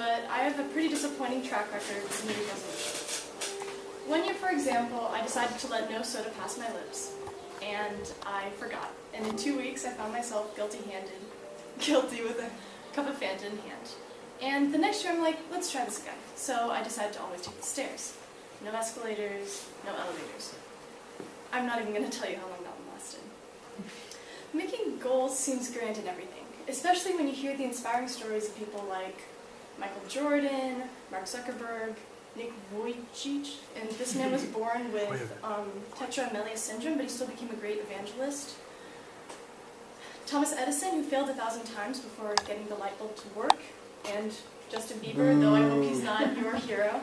but I have a pretty disappointing track record with New Year's resolutions. One year, for example, I decided to let no soda pass my lips, and I forgot. And in 2 weeks, I found myself guilty with a cup of Fanta in hand. And the next year, I'm like, let's try this again. So I decided to always take the stairs. No escalators, no elevators. I'm not even going to tell you how long that one lasted. Making goals seems grand and everything, especially when you hear the inspiring stories of people like Michael Jordan, Mark Zuckerberg, Nick Vujicic, and this man was born with tetraamelia syndrome, but he still became a great evangelist. Thomas Edison, who failed 1,000 times before getting the light bulb to work, and Justin Bieber, though I hope he's not your hero.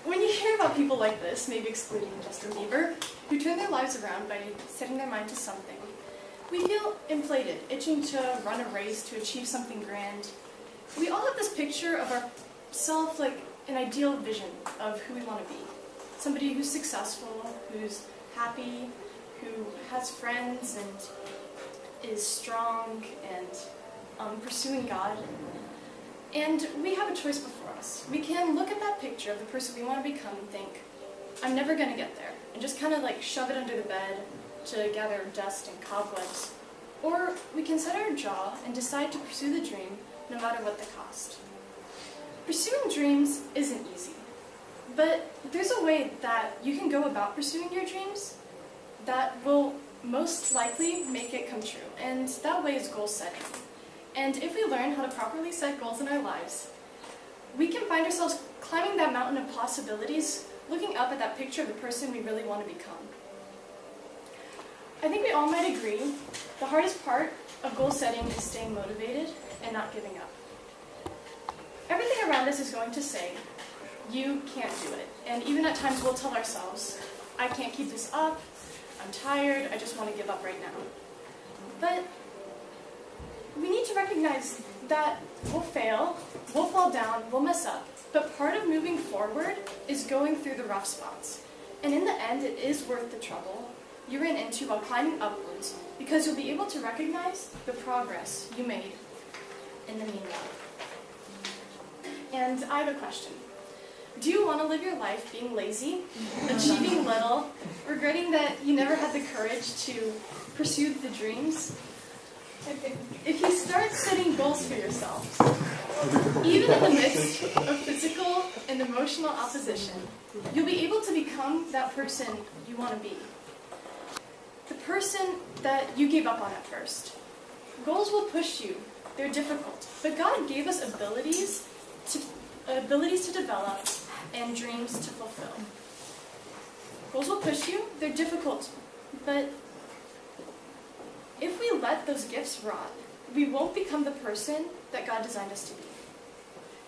When you hear about people like this, maybe excluding Justin Bieber, who turn their lives around by setting their mind to something, we feel inflated, itching to run a race, to achieve something grand. We all have this picture of ourselves, like an ideal vision of who we want to be. Somebody who's successful, who's happy, who has friends and is strong and pursuing God. And we have a choice before us. We can look at that picture of the person we want to become and think, I'm never going to get there, and just kind of like shove it under the bed to gather dust and cobwebs. Or we can set our jaw and decide to pursue the dream no matter what the cost. Pursuing dreams isn't easy, but there's a way that you can go about pursuing your dreams that will most likely make it come true, and that way is goal setting. And if we learn how to properly set goals in our lives, we can find ourselves climbing that mountain of possibilities, looking up at that picture of the person we really want to become. I think we all might agree, the hardest part of goal setting is staying motivated and not giving up. Everything around us is going to say, you can't do it. And even at times we'll tell ourselves, I can't keep this up, I'm tired, I just want to give up right now. But we need to recognize that we'll fail, we'll fall down, we'll mess up. But part of moving forward is going through the rough spots. And in the end, it is worth the trouble you ran into while climbing upwards, because you'll be able to recognize the progress you made in the meanwhile. And I have a question. Do you want to live your life being lazy, achieving little, regretting that you never had the courage to pursue the dreams? If you start setting goals for yourself, even in the midst of physical and emotional opposition, you'll be able to become that person you want to be. The person that you gave up on at first. Goals will push you. They're difficult. But God gave us abilities to develop and dreams to fulfill. Goals will push you. They're difficult. But if we let those gifts rot, we won't become the person that God designed us to be.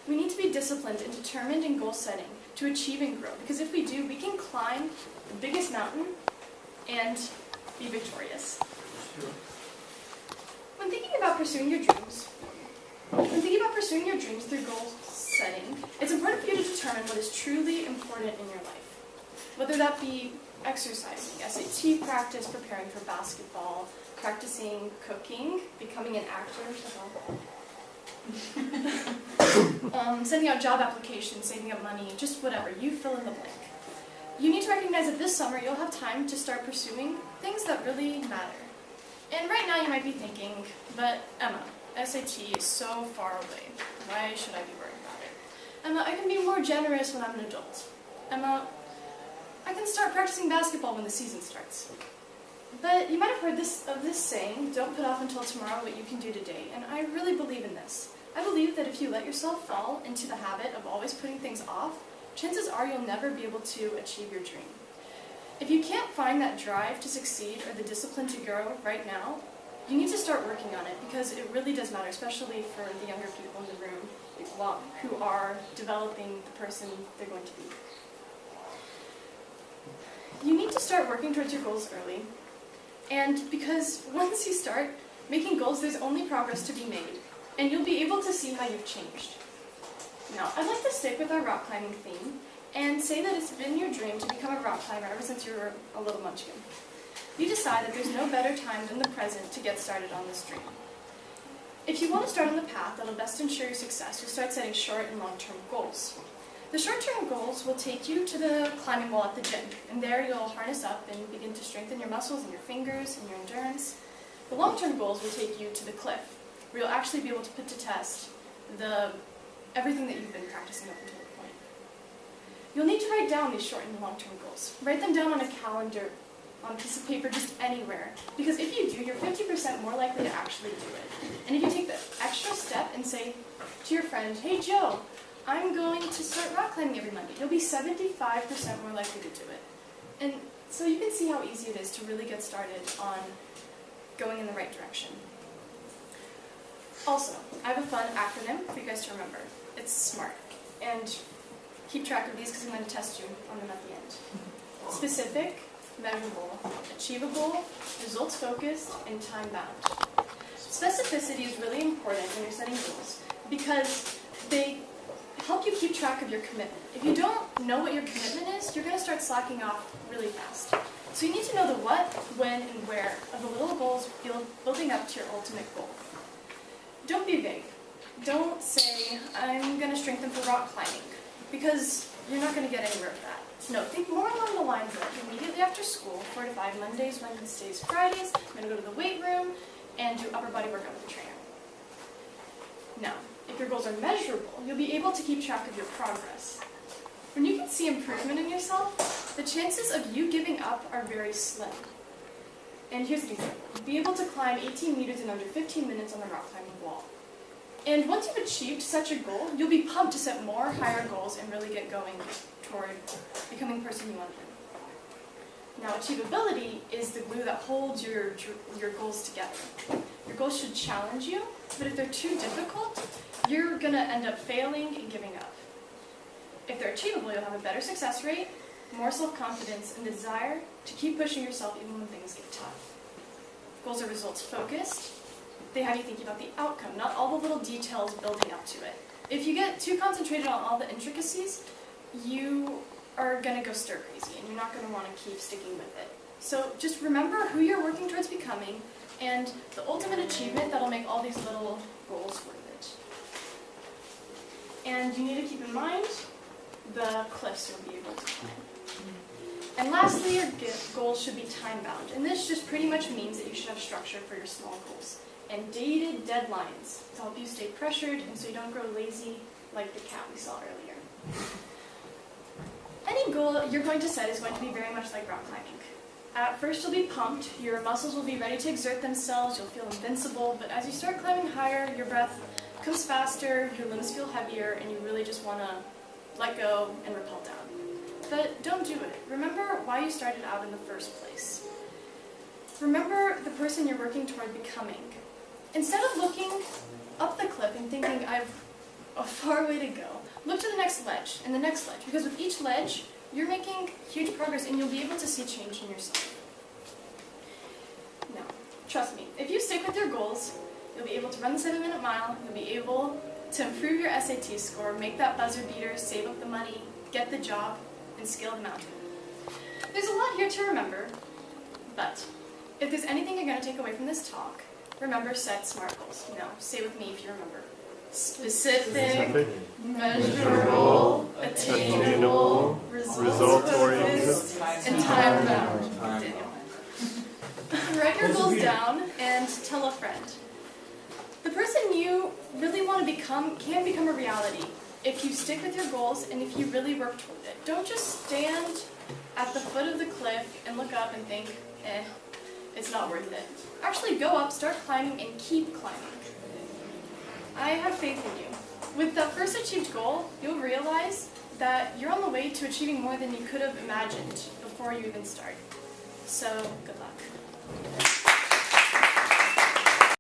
We need to be disciplined and determined in goal setting to achieve and grow. Because if we do, we can climb the biggest mountain and be victorious. When thinking about pursuing your dreams through goal setting, it's important for you to determine what is truly important in your life. Whether that be exercising, SAT practice, preparing for basketball, practicing cooking, becoming an actor, sending out job applications, saving up money, just whatever, you fill in the blank. You need to recognize that this summer you'll have time to start pursuing things that really matter. And right now you might be thinking, but Emma, SAT is so far away. Why should I be worried about it? Emma, I can be more generous when I'm an adult. Emma, I can start practicing basketball when the season starts. But you might have heard of this saying, don't put off until tomorrow what you can do today. And I really believe in this. I believe that if you let yourself fall into the habit of always putting things off, chances are you'll never be able to achieve your dream. If you can't find that drive to succeed or the discipline to grow right now, you need to start working on it, because it really does matter, especially for the younger people in the room who are developing the person they're going to be. You need to start working towards your goals early, and because once you start making goals, there's only progress to be made, and you'll be able to see how you've changed. Now, I'd like to stick with our rock climbing theme and say that it's been your dream to become a rock climber ever since you were a little munchkin. You decide that there's no better time than the present to get started on this dream. If you want to start on the path that will best ensure your success, you'll start setting short and long-term goals. The short-term goals will take you to the climbing wall at the gym, and there you'll harness up and begin to strengthen your muscles and your fingers and your endurance. The long-term goals will take you to the cliff, where you'll actually be able to put to test everything that you've been practicing up until the point. You'll need to write down these short and long-term goals. Write them down on a calendar, on a piece of paper, just anywhere. Because if you do, you're 50% more likely to actually do it. And if you take the extra step and say to your friend, "Hey Joe, I'm going to start rock climbing every Monday," you'll be 75% more likely to do it. And so you can see how easy it is to really get started on going in the right direction. Also, I have a fun acronym for you guys to remember. It's SMART. And keep track of these because I'm going to test you on them at the end. Specific, measurable, achievable, results-focused, and time-bound. Specificity is really important when you're setting goals because they help you keep track of your commitment. If you don't know what your commitment is, you're going to start slacking off really fast. So you need to know the what, when, and where of the little goals building up to your ultimate goal. Don't be vague. Don't say, "I'm going to strengthen for rock climbing," because you're not going to get anywhere with that. No, think more along the lines of immediately after school, 4 to 5 Mondays, Wednesdays, Fridays, I'm going to go to the weight room and do upper body workout with the trainer. Now, if your goals are measurable, you'll be able to keep track of your progress. When you can see improvement in yourself, the chances of you giving up are very slim. And here's an example. Be able to climb 18 meters in under 15 minutes on the rock climbing wall. And once you've achieved such a goal, you'll be pumped to set more higher goals and really get going toward becoming the person you want to be. Now, achievability is the glue that holds your goals together. Your goals should challenge you, but if they're too difficult, you're going to end up failing and giving up. If they're achievable, you'll have a better success rate, more self-confidence, and the desire to keep pushing yourself even when things get tough. Goals are results-focused. They have you thinking about the outcome, not all the little details building up to it. If you get too concentrated on all the intricacies, you are going to go stir crazy, and you're not going to want to keep sticking with it. So just remember who you're working towards becoming, and the ultimate achievement that'll make all these little goals worth it. And you need to keep in mind the cliffs you'll be able to climb. And lastly, your goals should be time-bound, and this just pretty much means that you should have structure for your small goals and dated deadlines to help you stay pressured and so you don't grow lazy like the cat we saw earlier. Any goal you're going to set is going to be very much like rock climbing. At first you'll be pumped, your muscles will be ready to exert themselves, you'll feel invincible, but as you start climbing higher, your breath comes faster, your limbs feel heavier, and you really just want to let go and rappel down. But don't do it. Remember why you started out in the first place. Remember the person you're working toward becoming. Instead of looking up the cliff and thinking, "I've a far way to go," look to the next ledge and the next ledge, because with each ledge, you're making huge progress and you'll be able to see change in yourself. Now, trust me, if you stick with your goals, you'll be able to run the 7-minute mile, you'll be able to improve your SAT score, make that buzzer beater, save up the money, get the job, and scale the mountain. There's a lot here to remember, but if there's anything you're going to take away from this talk, remember, set SMART goals. No, say with me if you remember. Specific, measurable, attainable, results-focused, and time-bound. Daniel. Write your goals down and tell a friend. The person you really want to become can become a reality if you stick with your goals and if you really work toward it. Don't just stand at the foot of the cliff and look up and think, it's not worth it. Actually go up, start climbing, and keep climbing. I have faith in you. With that first achieved goal, you'll realize that you're on the way to achieving more than you could have imagined before you even start. So, good luck.